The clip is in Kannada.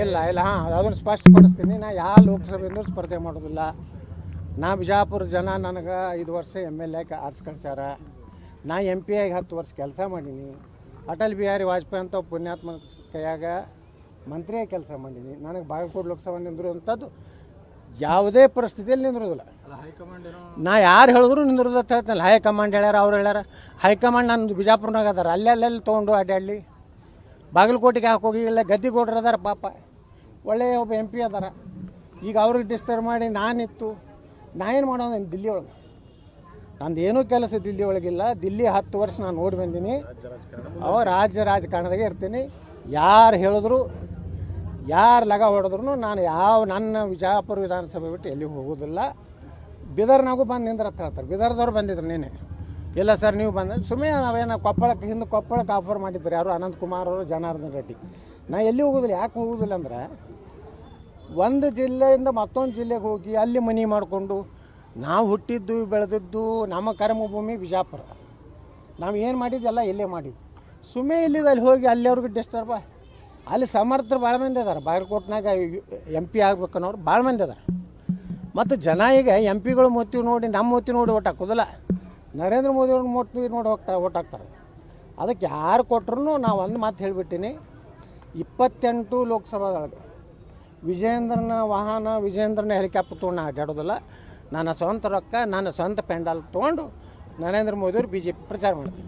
ಇಲ್ಲ ಇಲ್ಲ ಹಾಂ ಅದನ್ನು ಸ್ಪಷ್ಟಪಡಿಸ್ತೀನಿ. ನಾ ಯಾವ ಲೋಕಸಭೆಯಿಂದ ಸ್ಪರ್ಧೆ ಮಾಡೋದಿಲ್ಲ. ನಾ ಬಿಜಾಪುರ ಜನ ನನಗೆ 5 ವರ್ಷ MLA ಆರ್ಸ್ ಕಳ್ಸ್ಯಾರ. ನಾ MP ಆಗಿ 10 ವರ್ಷ ಕೆಲಸ ಮಾಡೀನಿ. ಅಟಲ್ ಬಿಹಾರಿ ವಾಜಪೇಯಿ ಅಂತ ಪುಣ್ಯಾತ್ಮ ಕೈಯಾಗ ಮಂತ್ರಿಯಾಗಿ ಕೆಲಸ ಮಾಡೀನಿ. ನನಗೆ ಬಾಗಲಕೋಟೆ ಲೋಕಸಭೆ ನಿಂದಿರುವಂಥದ್ದು ಯಾವುದೇ ಪರಿಸ್ಥಿತಿಯಲ್ಲಿ ನಿಂದಿರೋದಿಲ್ಲ. ನಾ ಯಾರು ಹೇಳಿದ್ರು ನಿಂದಿರೋದು ಅಂತ ಹೇಳ್ತಾನಲ್ಲ. ಹೈಕಮಾಂಡ್ ಹೇಳ್ಯಾರ, ಅವ್ರು ಹೇಳ್ಯಾರ. ಹೈಕಮಾಂಡ್ ನಂದು ಬಿಜಾಪುರನಾಗ ಅದಾರ, ಅಲ್ಲೆಲ್ಲೆಲ್ಲಿ ತೊಗೊಂಡು ಅಡ್ಡಾಡಲಿ. ಬಾಗಲಕೋಟೆಗೆ ಹಾಕೋಗಿ ಇಲ್ಲ ಗದ್ದಿಗೌಡ್ರು ಅದಾರ, ಪಾಪ ಒಳ್ಳೆಯ ಒಬ್ಬ MP ಅದಾರ. ಈಗ ಅವ್ರಿಗೆ ಡಿಸ್ಟರ್ಬ್ ಮಾಡಿ ನಾನಿತ್ತು ನಾ ಏನು ಮಾಡೋದು ದಿಲ್ಲಿ ಒಳಗೆ. ನಂದು ಏನೂ ಕೆಲಸ ದಿಲ್ಲಿ ಒಳಗಿಲ್ಲ. ದಿಲ್ಲಿ 10 ವರ್ಷ ನಾನು ನೋಡಿ ಬಂದೀನಿ. ರಾಜ್ಯ ರಾಜಕಾರಣದಾಗೆ ಇರ್ತೀನಿ. ಯಾರು ಹೇಳಿದ್ರು, ಯಾರು ಲಗ ಹೊಡೆದ್ರು ನಾನು ನನ್ನ ವಿಜಾಪುರ ವಿಧಾನಸಭೆ ಬಿಟ್ಟು ಎಲ್ಲಿಗೂ ಹೋಗೋದಿಲ್ಲ. ಬಿದರ್ನಾಗೂ ಬಂದು ನಿಂದ್ರತ್ತ ಹೇಳ್ತಾರೆ. ಬಿದರ್ದವ್ರು ಬಂದಿದ್ರು ನೀನೆ. ಇಲ್ಲ ಸರ್ ನೀವು ಬಂದ ಸುಮ್ಮನೆ ನಾವೇನು ಕೊಪ್ಪಳಕ್ಕೆ ಆಫರ್ ಮಾಡಿದ್ರು ಯಾರು ಅನಂತಕುಮಾರ್ ಅವರು, ಜನಾರ್ದನ್ ರೆಡ್ಡಿ. ನಾ ಎಲ್ಲಿ ಹೋಗೋದಿಲ್ಲ. ಯಾಕೆ ಹೋಗೋದಿಲ್ಲ ಅಂದ್ರೆ ಒಂದು ಜಿಲ್ಲೆಯಿಂದ ಮತ್ತೊಂದು ಜಿಲ್ಲೆಗೆ ಹೋಗಿ ಅಲ್ಲಿ ಮನೆ ಮಾಡಿಕೊಂಡು ನಾವು ಹುಟ್ಟಿದ್ದು ಬೆಳೆದಿದ್ದು ನಮ್ಮ ಕರ್ಮಭೂಮಿ ಬಿಜಾಪುರ. ನಾವು ಏನು ಮಾಡಿದ್ದೆಲ್ಲ ಇಲ್ಲೇ ಮಾಡಿದ್ವಿ. ಸುಮ್ಮನೆ ಇಲ್ಲಿದ್ದು ಅಲ್ಲಿ ಹೋಗಿ ಅಲ್ಲಿಯವ್ರಿಗೆ ಡಿಸ್ಟರ್ಬ. ಅಲ್ಲಿ ಸಮರ್ಥರು ಭಾಳ ಮಂದಿ ಅದಾರೆ. ಬಾಗಲಕೋಟ್ನಾಗ MP ಆಗ್ಬೇಕನ್ನೋರು ಭಾಳ ಮಂದಿ ಅದಾರೆ. ಮತ್ತು ಜನ ಈಗ MPಗಳು ಮೊತ್ತಿ ನೋಡಿ ನಮ್ಮ ಮೊತ್ತಿ ನೋಡಿ ಓಟ್ ಹಾಕೋದಿಲ್ಲ. ನರೇಂದ್ರ ಮೋದಿ ಅವ್ರ ಮೊತ್ತಿ ನೋಡಿ ಓಟ್ ಹಾಕ್ತಾರೆ. ಅದಕ್ಕೆ ಯಾರು ಕೊಟ್ಟರು ನಾವು ಒಂದು ಮಾತು ಹೇಳಿಬಿಟ್ಟಿನಿ. 28 ಲೋಕಸಭಾದೊಳಗೆ ವಿಜೇಂದ್ರನ ವಾಹನ, ವಿಜೇಂದ್ರನ ಹೆಲಿಕಾಪ್ಟರ್ ತೊಗೊಂಡು ನಾ ಅಡ್ಡಾಡೋದಿಲ್ಲ. ನನ್ನ ಸ್ವಂತ ರೊಕ್ಕ, ನನ್ನ ಸ್ವಂತ ಪೆಂಡಾಲ್ ತೊಗೊಂಡು ನರೇಂದ್ರ ಮೋದಿಯವರು BJP ಪ್ರಚಾರ ಮಾಡ್ತೀನಿ.